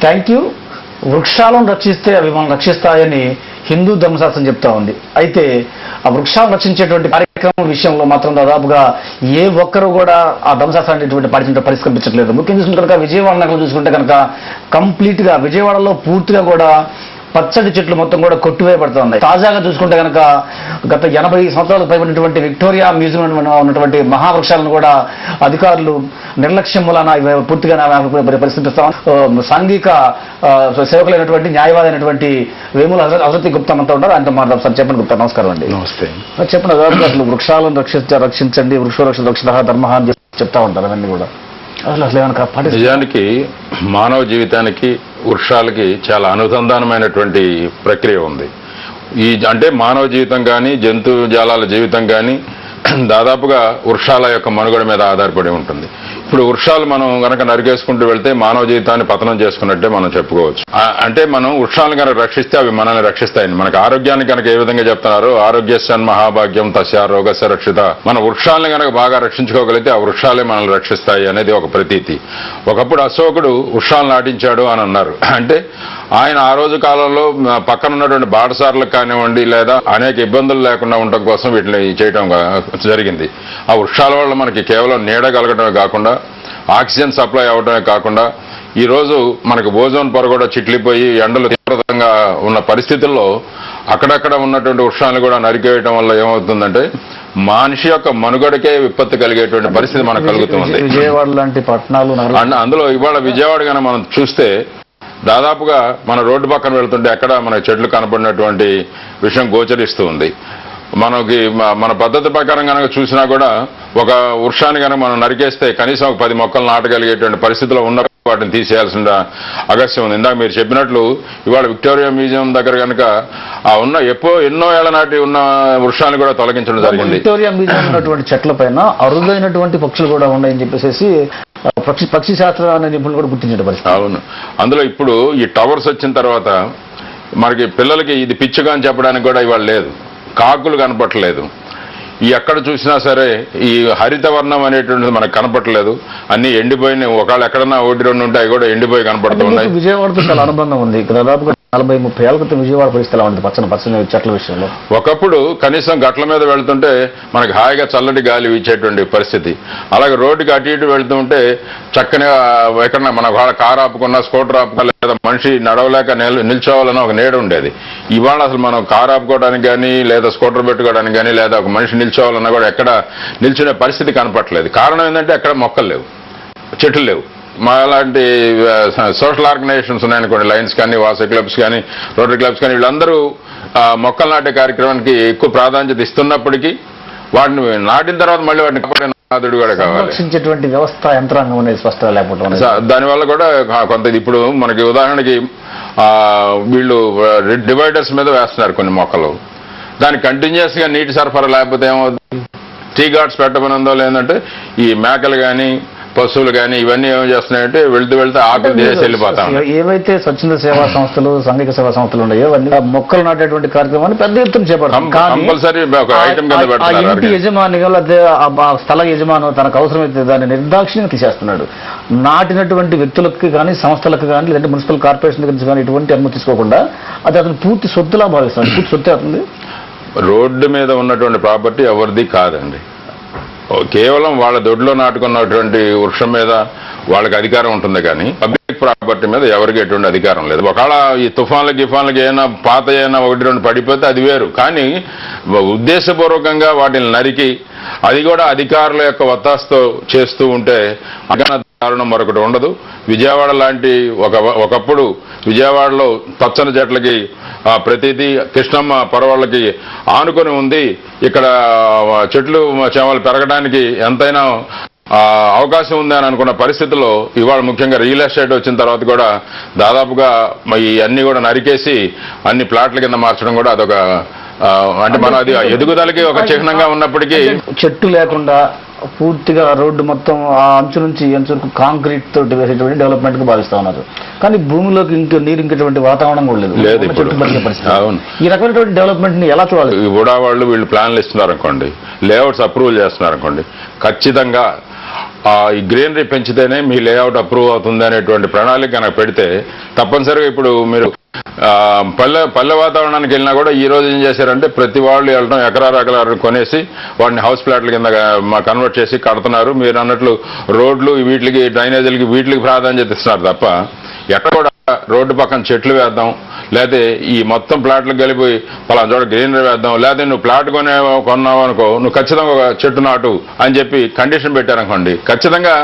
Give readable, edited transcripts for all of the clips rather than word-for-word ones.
Thank you. వృక్షాలను రక్షిస్తే అవి మనం రక్షిస్తాయని హిందూ ధర్మశాస్త్రం చెప్తా ఉంది. అయితే ఆ వృక్షాలను రక్షించేటువంటి కార్యక్రమం విషయంలో మాత్రం దాదాపుగా ఏ ఒక్కరు కూడా ఆ ధర్మశాస్త్రాన్ని పాటించే పరిస్థితి కనిపించట్లేదు. ముఖ్యంగా చూసుకుంటే కనుక విజయవాడ నగరం చూసుకుంటే కనుక కంప్లీట్ గా విజయవాడలో పూర్తిగా కూడా పచ్చడి చెట్లు మొత్తం కూడా కొట్టివేయబడుతూ ఉన్నాయి. తాజాగా చూసుకుంటే కనుక గత 80 సంవత్సరాలకు పైబడినటువంటి విక్టోరియా మ్యూజియం ఉన్నటువంటి మహావృక్షాలను కూడా అధికారులు నిర్లక్ష్యం వలన పూర్తిగా పరిస్థితిస్తాం. సాంఘిక సేవకులైనటువంటి న్యాయవాదైనటువంటి వేముల హజరత్ గుప్తా అంతా ఉన్నారు. ఆయనతో మాట్లాడదాం. సార్ చెప్పండి గుప్తా. నమస్కారం అండి. నమస్తే. చెప్పండి, అసలు వృక్షాలను రక్షించండి, వృక్ష రక్షిత ధర్మ అని చెప్తా ఉంటారు. అవన్నీ కూడా నిజానికి మానవ జీవితానికి వృక్షాలకి చాలా అనుసంధానమైనటువంటి ప్రక్రియ ఉంది. అంటే మానవ జీవితం కానీ జంతు జాలాల జీవితం కానీ దాదాపుగా వృక్షాల యొక్క మనుగడ మీద ఆధారపడి ఉంటుంది. ఇప్పుడు వృక్షాలు మనం కనుక నరికేసుకుంటూ వెళ్తే మానవ జీవితాన్ని పతనం చేసుకున్నట్టే మనం చెప్పుకోవచ్చు. అంటే మనం వృక్షాలను కనుక రక్షిస్తే అవి మనల్ని రక్షిస్తాయని, మనకు ఆరోగ్యాన్ని కనుక ఏ విధంగా చెప్తున్నారు, ఆరోగ్యస్యన్ మహాభాగ్యం తస్య రోగస్య రక్షిత. మన వృక్షాలను కనుక బాగా రక్షించుకోగలిగితే ఆ వృక్షాలే మనల్ని రక్షిస్తాయి అనేది ఒక ప్రతీతి. ఒకప్పుడు అశోకుడు వృక్షాలను నాటించాడు అని అన్నారు. అంటే ఆయన ఆ రోజు కాలంలో పక్కన ఉన్నటువంటి బాటసార్లకు కానివ్వండి లేదా అనేక ఇబ్బందులు లేకుండా ఉండటం కోసం వీటిని చేయటం జరిగింది. ఆ వృక్షాల వల్ల మనకి కేవలం నీడ కలగటమే కాకుండా ఆక్సిజన్ సప్లై అవడమే కాకుండా ఈరోజు మనకు ఓజోన్ పొర కూడా చిట్లిపోయి ఎండలు తీవ్రంగా ఉన్న పరిస్థితుల్లో అక్కడక్కడ ఉన్నటువంటి వృక్షాలను కూడా నరికేయటం వల్ల ఏమవుతుందంటే మనిషి యొక్క మనుగడకే విపత్తు కలిగేటువంటి పరిస్థితి మనకు కలుగుతుంది. విజయవాడ లాంటి పట్టణాలు అందులో ఇవాళ విజయవాడ గానే మనం చూస్తే దాదాపుగా మన రోడ్డు పక్కన వెళ్తుంటే ఎక్కడ మనకు చెట్లు కనపడినటువంటి విషయం గోచరిస్తూ ఉంది. మనకి మన పద్ధతి ప్రకారం కనుక చూసినా కూడా ఒక వృక్షాన్ని కనుక మనం నరికేస్తే కనీసం ఒక 10 మొక్కలు నాటగలిగేటువంటి పరిస్థితిలో ఉన్న వాటిని తీసేయాల్సిన అగత్యం ఉంది. ఇందాక మీరు చెప్పినట్లు ఇవాళ విక్టోరియా మ్యూజియం దగ్గర కనుక ఉన్న ఎన్నో ఏళ్ల నాటి ఉన్న వృక్షాన్ని కూడా తొలగించడం జరిగింది. విక్టోరియా మ్యూజియం ఉన్నటువంటి చెట్ల పైన అరుదైనటువంటి పక్షులు కూడా ఉన్నాయని చెప్పేసి పక్షి శాస్త్ర నిపుణులు కూడా గుర్తించే పరిస్థితి. అవును. అందులో ఇప్పుడు ఈ టవర్స్ వచ్చిన తర్వాత మనకి పిల్లలకి ఇది పిచ్చిగా అని చెప్పడానికి కూడా ఇవాళ లేదు. కాకులు కనపట్టలేదు. ఎక్కడ చూసినా సరే ఈ హరితవర్ణం అనేటువంటిది మనకు కనపట్టలేదు. అన్ని ఎండిపోయినాయి. ఒకవేళ ఎక్కడన్నా 1-2 ఉంటాయి కూడా ఎండిపోయి కనపడుతూ ఉన్నాయి. విజయవాడతో చాలా అనుబంధం ఉంది. దాదాపుగా 40-30 ఏళ్ల క్రితం విజయవాడ పరిస్థితి ఎలా ఉంది పచ్చని చెట్ల విషయంలో? ఒకప్పుడు కనీసం గట్ల మీద వెళ్తుంటే మనకి హాయిగా చల్లటి గాలి వీచేటువంటి పరిస్థితి. అలాగే రోడ్డుకి అటు ఇటు వెళ్తుంటే చక్కని ఎక్కడన్నా మన కారు ఆపుకున్నా స్కూటర్ ఆపుకున్నా లేదా మనిషి నడవలేక నిల్చోవాలని ఒక నీడ ఉండేది. ఇవాళ అసలు మనం కారు ఆపుకోవడానికి కానీ లేదా స్కూటర్ పెట్టుకోవడానికి కానీ లేదా ఒక మనిషి నిల్చోవాలన్నా కూడా ఎక్కడ నిల్చునే పరిస్థితి కనపట్లేదు. కారణం ఏంటంటే ఎక్కడ మొక్కలు లేవు, చెట్లు లేవు. మా లాంటి సోషల్ ఆర్గనైజేషన్స్ ఉన్నాయనుకోండి, లయన్స్ కానీ వాసవి క్లబ్స్ కానీ రోటరీ క్లబ్స్ కానీ వీళ్ళందరూ మొక్కలు నాటే కార్యక్రమానికి ఎక్కువ ప్రాధాన్యత ఇస్తున్నప్పటికీ వాటిని నాటిన తర్వాత మళ్ళీ వాటిని కాపాడు కూడా కావాలి. వ్యవస్థ యంత్రాంగం అనేది స్పష్టత లేకపోవడం, దానివల్ల కూడా కొంత ఇప్పుడు మనకి ఉదాహరణకి వీళ్ళు డివైడర్స్ మీద వేస్తున్నారు కొన్ని మొక్కలు. దానికి కంటిన్యూస్ గా నీటి సరఫరా లేకపోతే ఏమవుతుంది? టీ గార్డ్స్ పెట్టమనందో లేదంటే ఈ మేకలు కానీ పశువులు కానీ ఇవన్నీ ఏం చేస్తున్నాయంటే వెళ్తూ ఆకులు చేసి వెళ్ళిపోతాం. ఏవైతే స్వచ్ఛంద సేవా సంస్థలు సాంఘిక సేవా సంస్థలు ఉన్నాయో అవన్నీ మొక్కలు నాటేటువంటి కార్యక్రమాన్ని పెద్ద ఎత్తున చేపడతాం. కంపల్సరీ ఒక ఐటమ్ కింద పెడతారు. ఇంటి యజమాని స్థల యజమాని తనకు అవసరమైతే దాన్ని నిర్దాక్షిణ్యం తీసేస్తున్నాడు. నాటినటువంటి వ్యక్తులకు కానీ సంస్థలకు కానీ లేదంటే మున్సిపల్ కార్పొరేషన్ దగ్గర కానీ ఎటువంటి అనుమతి తీసుకోకుండా అది అతను పూర్తి సొత్తులా భావిస్తున్నాడు. పూర్తి సొత్తే అవుతుంది. రోడ్డు మీద ఉన్నటువంటి ప్రాపర్టీ ఎవరిది కాదండి. కేవలం వాళ్ళ దొడ్లో నాటుకున్నటువంటి వృక్షం మీద వాళ్ళకి అధికారం ఉంటుంది కానీ పబ్లిక్ ప్రాపర్టీ మీద ఎవరికి ఎటువంటి అధికారం లేదు. ఒకవేళ ఈ తుఫాన్లకి ఏమైనా పాత 1-2 పడిపోతే అది వేరు. కానీ ఉద్దేశపూర్వకంగా వాటిని నరికి అది కూడా అధికారుల యొక్క ఒత్తాసుతో చేస్తూ ఉంటే దారుణం మరొకటి ఉండదు. విజయవాడ లాంటి ఒకప్పుడు విజయవాడలో పచ్చని చెట్లకి ప్రతిదీ కృష్ణమ్మ పరవాళ్ళకి ఆనుకొని ఉంది. ఇక్కడ చెట్లు చేమలు పెరగడానికి ఎంతైనా అవకాశం ఉంది అని అనుకున్న పరిస్థితుల్లో ఇవాళ ముఖ్యంగా రియల్ ఎస్టేట్ వచ్చిన తర్వాత కూడా దాదాపుగా ఈ అన్ని కూడా నరికేసి అన్ని ప్లాట్ల కింద మార్చడం కూడా అదొక అంటే మనం అది ఎదుగుదలకి ఒక చిహ్నంగా ఉన్నప్పటికీ చెట్టు లేకుండా పూర్తిగా రోడ్డు మొత్తం ఆ అంచు నుంచి అంచు వరకు కాంక్రీట్ తోటి వేసేటువంటి డెవలప్మెంట్ గా భావిస్తా ఉన్నారు. కానీ భూమిలోకి నీరు ఇంకేటువంటి వాతావరణం కూడా లేదు. ఈ రకమైనటువంటి డెవలప్మెంట్ ని ఎలా చూడాలి? కూడా వాళ్ళు వీళ్ళు ప్లాన్లు ఇస్తున్నారు అనుకోండి, లేఅవుట్స్ అప్రూవల్ చేస్తున్నారు అనుకోండి, ఖచ్చితంగా ఈ గ్రీనరీ పెంచితేనే మీ లేఅవుట్ అప్రూవ్ అవుతుంది అనేటువంటి ప్రణాళిక కనుక పెడితే తప్పనిసరిగా ఇప్పుడు మీరు పల్లె వాతావరణానికి వెళ్ళినా కూడా ఈ రోజు ఏం చేశారంటే ప్రతి వాళ్ళు వెళ్ళడం ఎకరాలు కొనేసి వాటిని హౌస్ ప్లాట్ల కింద కన్వర్ట్ చేసి కడుతున్నారు. మీరు అన్నట్లు రోడ్లు వీటికి డ్రైనేజీలకి వీటికి ప్రాధాన్యత ఇస్తున్నారు తప్ప ఎక్కడ కూడా రోడ్డు పక్కన చెట్లు వేద్దాం, లేకపోతే ఈ మొత్తం ప్లాట్లకు కలిపి పలానా చోట గ్రీనరీ వేద్దాం, లేకపోతే నువ్వు ప్లాట్ కొన్నావు అనుకో నువ్వు ఖచ్చితంగా ఒక చెట్టు నాటు అని చెప్పి కండిషన్ పెట్టారనుకోండి, ఖచ్చితంగా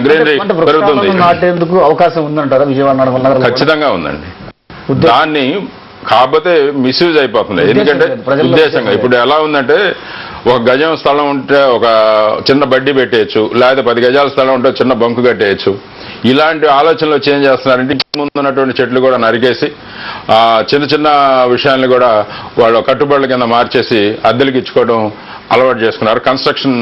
గ్రీనరీ పెరుగుతుంది. నాటేందుకు అవకాశం ఉందంటారా విజయవాడ? ఖచ్చితంగా ఉందండి. దాన్ని కాకపోతే మిస్యూజ్ అయిపోతుంది. ఎందుకంటే ఉద్దేశంగా ఇప్పుడు ఎలా ఉందంటే ఒక గజం స్థలం ఉంటే ఒక చిన్న బడ్డీ పెట్టేయచ్చు, లేకపోతే 10 గజాల స్థలం ఉంటే చిన్న బంకు కట్టేయచ్చు. ఇలాంటి ఆలోచనలు చేంజ్ చేస్తున్నారంటే ఇంటి ముందు ఉన్నటువంటి చెట్లు కూడా నరికేసి చిన్న చిన్న విషయాన్ని కూడా వాళ్ళు కట్టుబడుల కింద మార్చేసి అద్దెలకు ఇచ్చుకోవడం అలవాటు చేసుకున్నారు. కన్స్ట్రక్షన్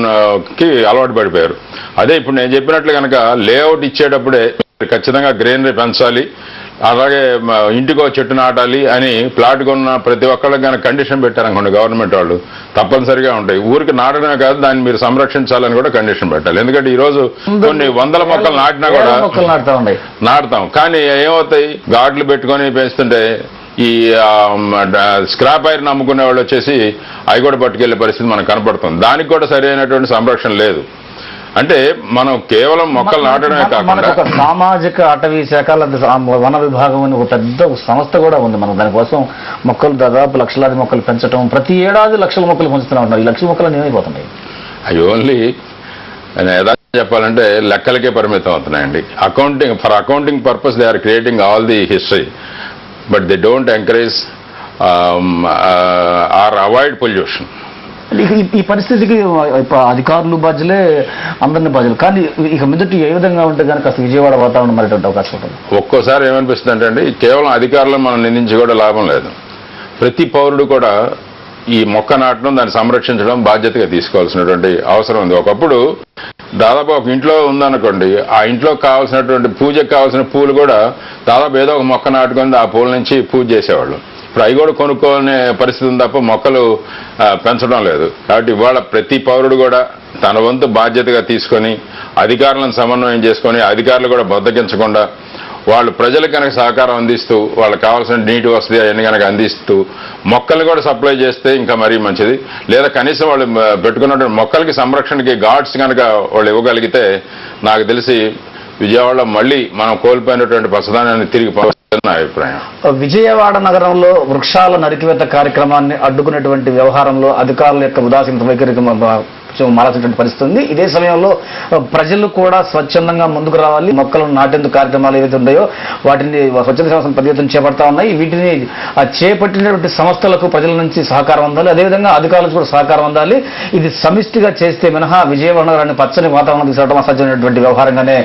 కి అలవాటు పడిపోయారు. అదే ఇప్పుడు నేను చెప్పినట్లు కనుక లేఅవుట్ ఇచ్చేటప్పుడే ఖచ్చితంగా గ్రీనరీ పెంచాలి, అలాగే ఇంటికో చెట్టు నాటాలి అని ప్లాట్ కొన్న ప్రతి ఒక్కళ్ళకి కనుక కండిషన్ పెట్టారనుకోండి గవర్నమెంట్ వాళ్ళు, తప్పనిసరిగా ఉంటాయి. ఊరికి నాటడమే కాదు దాన్ని మీరు సంరక్షించాలని కూడా కండిషన్ పెట్టాలి. ఎందుకంటే ఈ రోజు కొన్ని వందల మొక్కలు నాటినా కూడా నాటుతాం, కానీ ఏమవుతాయి గాడ్లు పెట్టుకొని పెంచుతుంటే ఈ స్క్రాప్ ఐరన్ అమ్ముకునే వాళ్ళు వచ్చేసి అవి కూడా పట్టుకెళ్లే పరిస్థితి మనకు కనపడుతుంది. దానికి కూడా సరైనటువంటి సంరక్షణ లేదు. అంటే మనం కేవలం మొక్కలు నాటడమే కాకుండా సామాజిక అటవీ శాఖ వన విభాగం అని ఒక పెద్ద సంస్థ కూడా ఉంది. మనం దానికోసం మొక్కలు దాదాపు లక్షలాది మొక్కలు పెంచడం, ప్రతి ఏడాది లక్షల మొక్కలు పెంచుతూనే ఉన్నారు. ఈ లక్షల మొక్కలు ఏమైపోతున్నాయి? అవి ఓన్లీ చెప్పాలంటే లెక్కలకే పరిమితం అవుతున్నాయండి. Accounting purpose they are creating all the history, but they don't encourage or avoid pollution. ఈ పరిస్థితికి అధికారులు బాధ్యులే, అందరినీ బాధ్యులు. కానీ ఇక మీదటి ఏ విధంగా ఉంటే కనుక అసలు విజయవాడ వాతావరణం మరేటువంటి అవకాశం ఉంటుంది? ఒక్కోసారి ఏమనిపిస్తుంది అంటే కేవలం అధికారులను మనం నిందించి కూడా లాభం లేదు. ప్రతి పౌరుడు కూడా ఈ మొక్క నాటడం, దాన్ని సంరక్షించడం బాధ్యతగా తీసుకోవాల్సినటువంటి అవసరం ఉంది. ఒకప్పుడు దాదాపు ఒక ఇంట్లో ఉందనుకోండి, ఆ ఇంట్లో కావాల్సినటువంటి పూజకు కావాల్సిన పూలు కూడా దాదాపు ఏదో ఒక మొక్క నాటుకొని ఆ పూల నుంచి పూజ చేసేవాళ్ళు. ఇప్పుడు అవి కూడా కొనుక్కోనే పరిస్థితి ఉంది తప్ప మొక్కలు పెంచడం లేదు. కాబట్టి ఇవాళ ప్రతి పౌరుడు కూడా తన వంతు బాధ్యతగా తీసుకొని అధికారులను సమన్వయం చేసుకొని, అధికారులు కూడా బద్దకించకుండా వాళ్ళు ప్రజలకు కనుక సహకారం అందిస్తూ వాళ్ళకి కావాల్సిన నీటి వసతి అవన్నీ కనుక అందిస్తూ మొక్కలు కూడా సప్లై చేస్తే ఇంకా మరీ మంచిది. లేదా కనీసం వాళ్ళు పెట్టుకున్నటువంటి మొక్కలకి సంరక్షణకి గార్డ్స్ కనుక వాళ్ళు ఇవ్వగలిగితే నాకు తెలిసి విజయవాడలో మళ్ళీ మనం కోల్పోయినటువంటి పచ్చదనాన్ని తిరిగి నా అభిప్రాయం. విజయవాడ నగరంలో వృక్షాల నరికివేత కార్యక్రమాన్ని అడ్డుకునేటువంటి వ్యవహారంలో అధికారుల యొక్క ఉదాసీనత వైఖరికి మారాల్సినటువంటి పరిస్థితి ఉంది. ఇదే సమయంలో ప్రజలు కూడా స్వచ్ఛందంగా ముందుకు రావాలి. మొక్కలను నాటేందుకు కార్యక్రమాలు ఏవైతే ఉన్నాయో వాటిని స్వచ్ఛంద సంస్థలు పెద్ద చేపడతా ఉన్నాయి. వీటిని చేపట్టినటువంటి సంస్థలకు ప్రజల నుంచి సహకారం అందాలి, అదేవిధంగా అధికారులకు కూడా సహకారం అందాలి. ఇది సమిష్టిగా చేస్తే మినహా విజయవాడ నగరాన్ని పచ్చని వాతావరణం తీసుకురావడం అసాధ్యమైనటువంటి వ్యవహారంగానే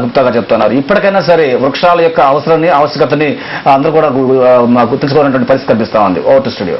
గుప్తాగా చెప్తున్నారు. ఇప్పటికైనా సరే వృక్షాల యొక్క అవసరాన్ని, ఆవశ్యకతని అందరూ కూడా గుర్తుంచుకోవాలనేటువంటి పరిస్థితి కనిపిస్తా ఉంది. Over to studio.